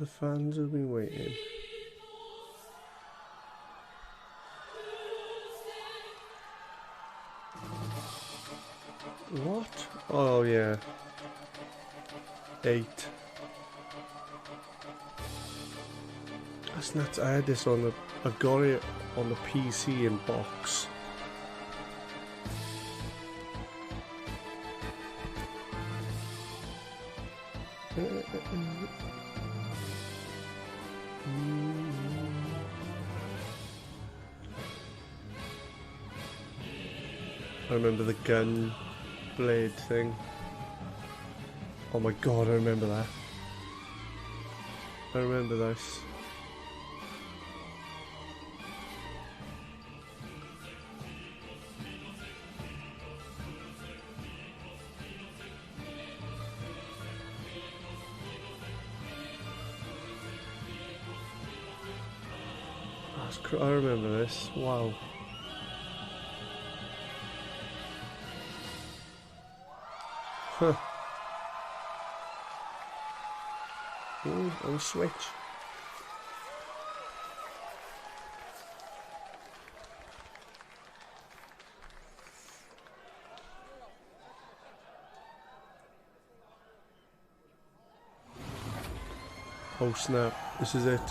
The fans have been waiting. What? Oh yeah. 8. That's nuts. I had this on the. I got it on the PC in box. I remember the gun blade thing. Oh my god, I remember that. I remember this. I remember this. Wow. Huh. Ooh, on Switch. Oh snap, this is it.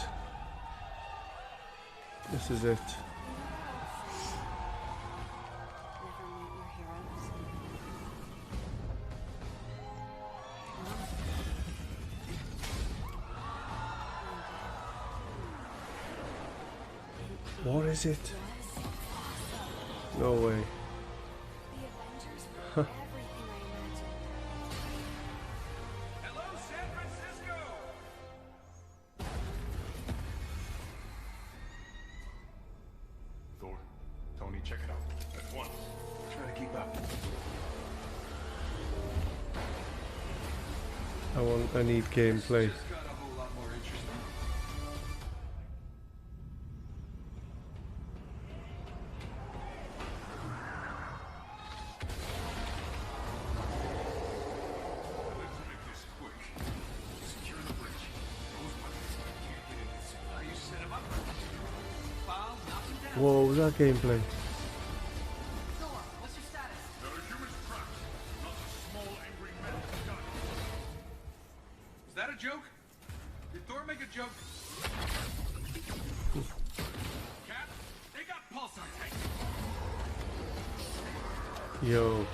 This is it. What is it? No way. Huh. Thor, Tony, check it out. At once. Try to keep up. I need gameplay. Whoa, was that gameplay? What's your status? There are humans trapped. Not a small angry metal gun. Is that a joke? Did Thor make a joke? Cat, they got pulsar tanks. Yo.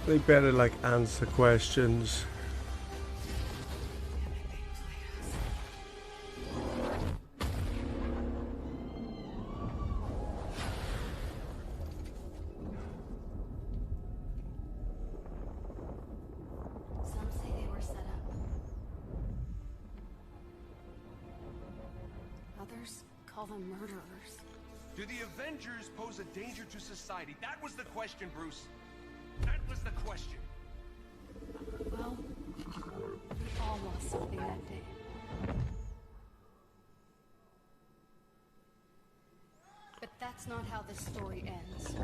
They better like answer questions. Some say they were set up. Others call them murderers. Do the Avengers pose a danger to society? That was the question, Bruce. That was the question. Well, we all lost something that day. But that's not how this story ends.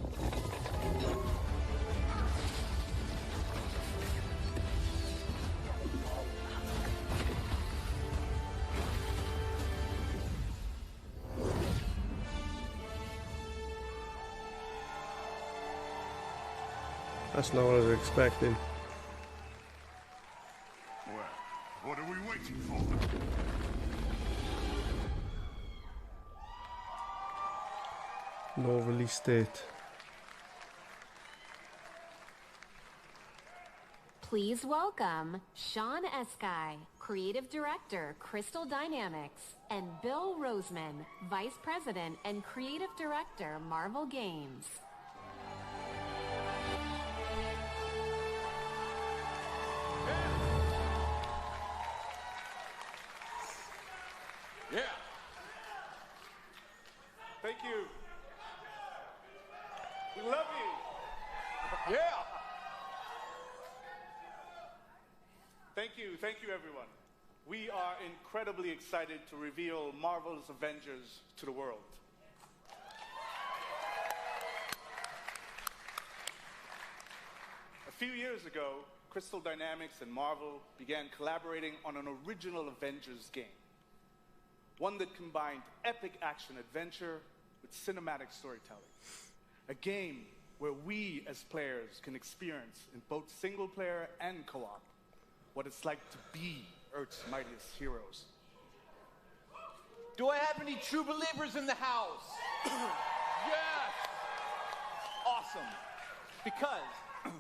That's not what I was expecting. Well, what are we waiting for? No release date. Please welcome Sean Eskai, Creative Director, Crystal Dynamics, and Bill Roseman, Vice President and Creative Director, Marvel Games. Yeah. Thank you. We love you. Yeah. Thank you everyone. We are incredibly excited to reveal Marvel's Avengers to the world. A few years ago, Crystal Dynamics and Marvel began collaborating on an original Avengers game. One that combined epic action-adventure with cinematic storytelling. A game where we as players can experience in both single-player and co-op what it's like to be Earth's mightiest heroes. Do I have any true believers in the house? Yes! Awesome. Because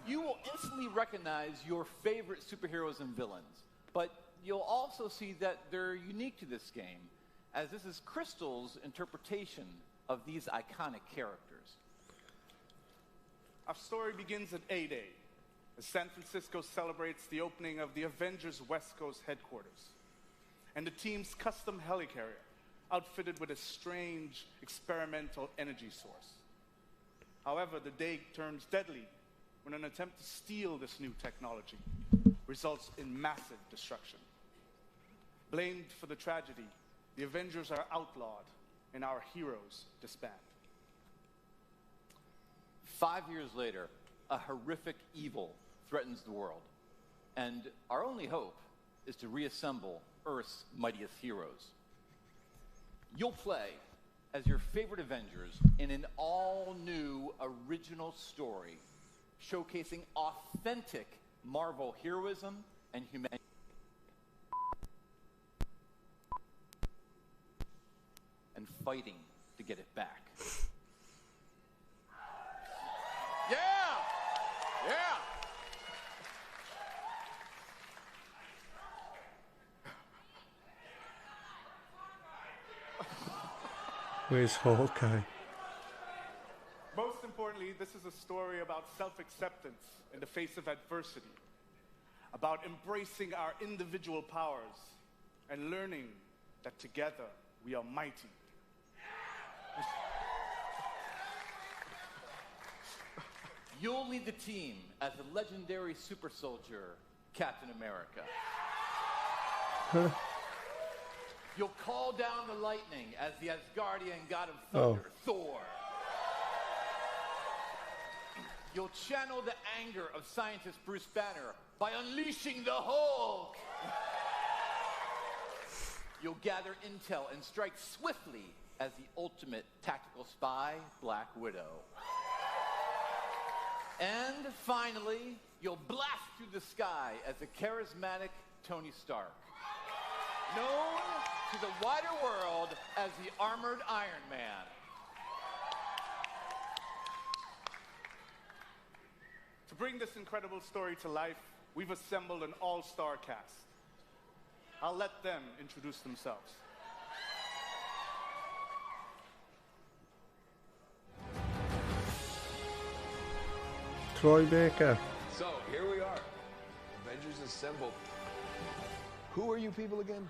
you will instantly recognize your favorite superheroes and villains, but you'll also see that they're unique to this game, as this is Crystal's interpretation of these iconic characters. Our story begins at A-Day, as San Francisco celebrates the opening of the Avengers West Coast headquarters, and the team's custom helicarrier, outfitted with a strange experimental energy source. However, the day turns deadly when an attempt to steal this new technology results in massive destruction. Blamed for the tragedy, the Avengers are outlawed and our heroes disband. 5 years later, a horrific evil threatens the world, and our only hope is to reassemble Earth's mightiest heroes. You'll play as your favorite Avengers in an all-new original story showcasing authentic Marvel heroism and humanity. And fighting to get it back. Yeah! Yeah! Where's Hawkeye? Most importantly, this is a story about self-acceptance in the face of adversity, about embracing our individual powers and learning that together we are mighty. You'll lead the team as the legendary super soldier, Captain America. Huh? You'll call down the lightning as the Asgardian god of thunder, Thor. You'll channel the anger of scientist Bruce Banner by unleashing the Hulk. You'll gather intel and strike swiftly as the ultimate tactical spy, Black Widow. And finally, you'll blast through the sky as the charismatic Tony Stark, known to the wider world as the Armored Iron Man. To bring this incredible story to life, we've assembled an all-star cast. I'll let them introduce themselves. Troy Baker. So, here we are. Avengers assembled. Who are you people again?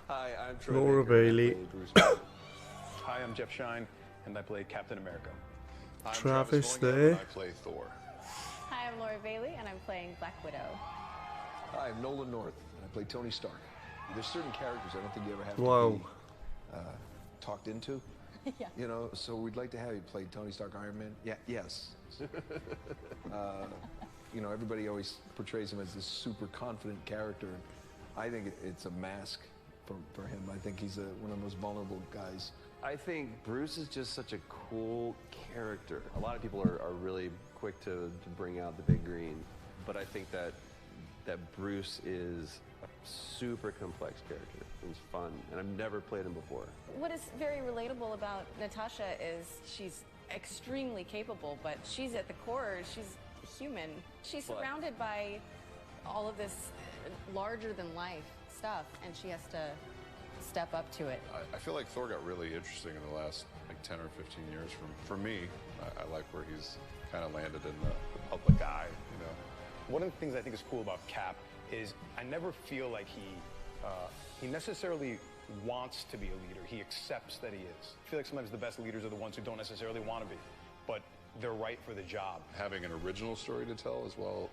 Hi, I'm Troy Laura Baker. Bailey. Hi, I'm Jeff Shine, and I play Captain America. I'm Travis Hoyninga, there. and I play Thor. Hi, I'm Laura Bailey, and I'm playing Black Widow. Hi, I'm Nolan North, and I play Tony Stark. There's certain characters I don't think you ever have Wow. to be talked into. Yeah. You know, so we'd like to have you play Tony Stark, Iron Man. Yeah, yes. You know, everybody always portrays him as this super confident character. I think it's a mask for him. I think he's one of the most vulnerable guys. I think Bruce is just such a cool character. A lot of people are really quick to bring out the big green, but I think that Bruce is a super complex character. He's fun, and I've never played him before. What is very relatable about Natasha is she's extremely capable, but she's at the core, she's human. She's surrounded by all of this larger-than-life stuff, and she has to step up to it. I feel like Thor got really interesting in the last 10 or 15 years. For me, I like where he's kind of landed in the public eye, you know. One of the things I think is cool about Cap is I never feel like he he necessarily wants to be a leader. He accepts that he is. I feel like sometimes the best leaders are the ones who don't necessarily want to be, but they're right for the job. Having an original story to tell as well,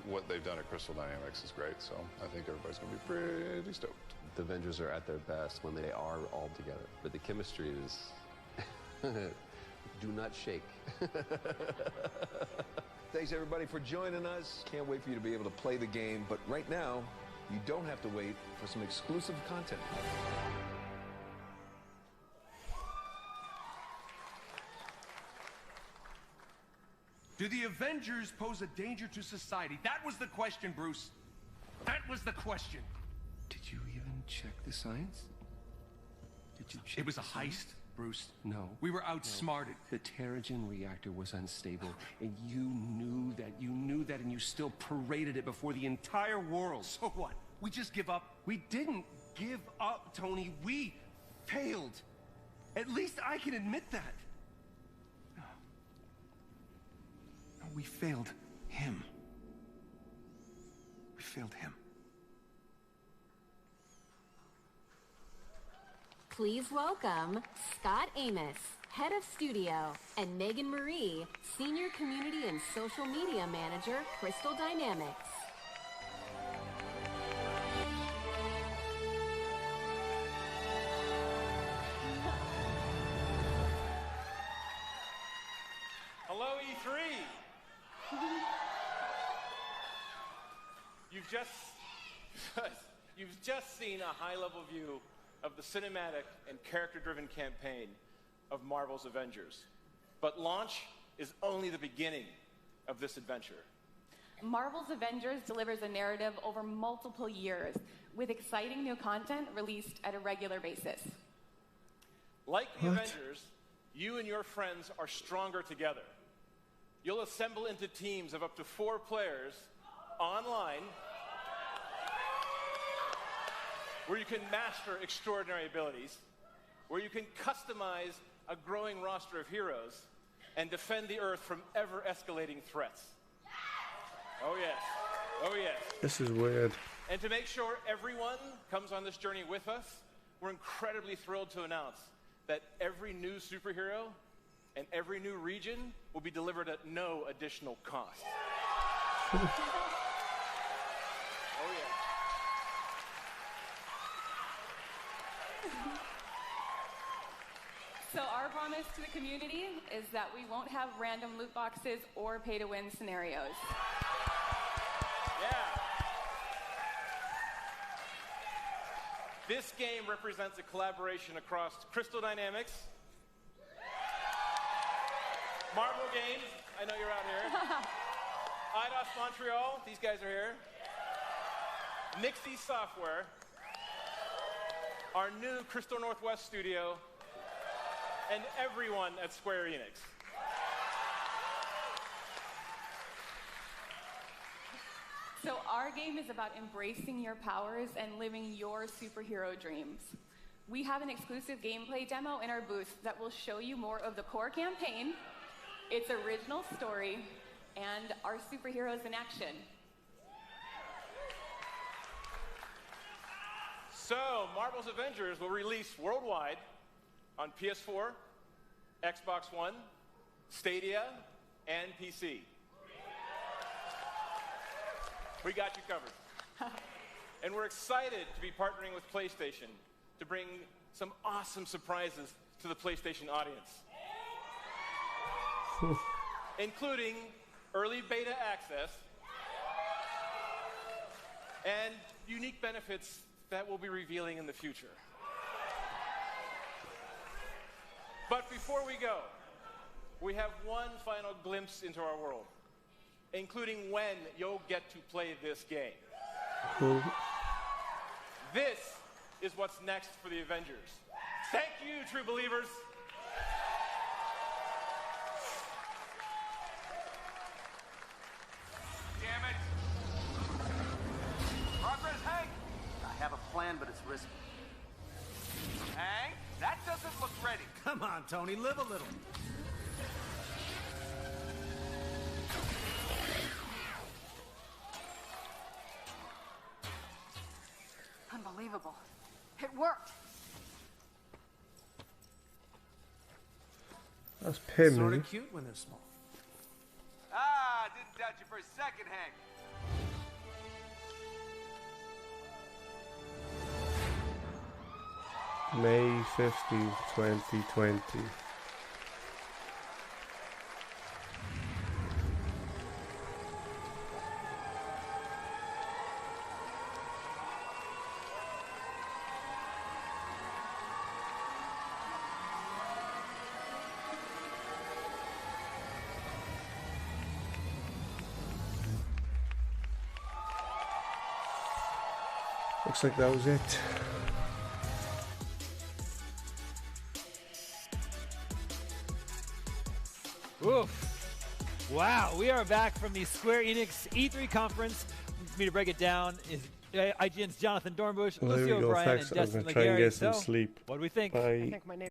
what they've done at Crystal Dynamics is great, so I think everybody's going to be pretty stoked. The Avengers are at their best when they are all together, but the chemistry is... do not shake. Thanks, everybody, for joining us. Can't wait for you to be able to play the game, but right now, you don't have to wait for some exclusive content. Do the Avengers pose a danger to society? That was the question, Bruce. That was the question. Did you even check the science? Did you check It was a the science? heist, Bruce. No. We were outsmarted. No. The Terrigen reactor was unstable, and you knew that. You knew that, and you still paraded it before the entire world. So what? We just give up? We didn't give up, Tony. We failed. At least I can admit that. No, we failed him. We failed him. Please welcome Scott Amos, Head of Studio, and Megan Marie, Senior Community and Social Media Manager, Crystal Dynamics. Hello, E3! You've just seen a high-level view of the cinematic and character-driven campaign of Marvel's Avengers. But launch is only the beginning of this adventure. Marvel's Avengers delivers a narrative over multiple years, with exciting new content released at a regular basis. Like the Avengers, you and your friends are stronger together. You'll assemble into teams of up to 4 players online, where you can master extraordinary abilities, where you can customize a growing roster of heroes, and defend the Earth from ever-escalating threats. Oh yes, oh yes. This is weird. And to make sure everyone comes on this journey with us, we're incredibly thrilled to announce that every new superhero and every new region will be delivered at no additional cost. Oh yeah. So our promise to the community is that we won't have random loot boxes or pay-to-win scenarios. Yeah. This game represents a collaboration across Crystal Dynamics, Marvel Games, I know you're out here, IDOS Montreal, these guys are here, Nixie Software, our new Crystal Northwest studio, and everyone at Square Enix. So our game is about embracing your powers and living your superhero dreams. We have an exclusive gameplay demo in our booth that will show you more of the core campaign, its original story, and our superheroes in action. So, Marvel's Avengers will release worldwide on PS4, Xbox One, Stadia, and PC. We got you covered. And we're excited to be partnering with PlayStation to bring some awesome surprises to the PlayStation audience. Including early beta access and unique benefits that we'll be revealing in the future. But before we go, we have one final glimpse into our world, including when you'll get to play this game. Cool. This is what's next for the Avengers. Thank you, true believers. Damn it! Progress, Hank! I have a plan, but it's risky. Hank, that doesn't look ready. Come on, Tony, live a little. That's Pim. Sort of cute when they're small. Ah, didn't doubt you for a second, Hank. May 15th, 2020. Looks like that was it. Oof. Wow, we are back from the Square Enix E3 conference. For me to break it down is IGN's Jonathan Dornbush, Well, there Lucio we go. O'Brien, Thanks. and I'm Justin going to try and Legary. get some So, sleep. what do we think? Bye. I think my name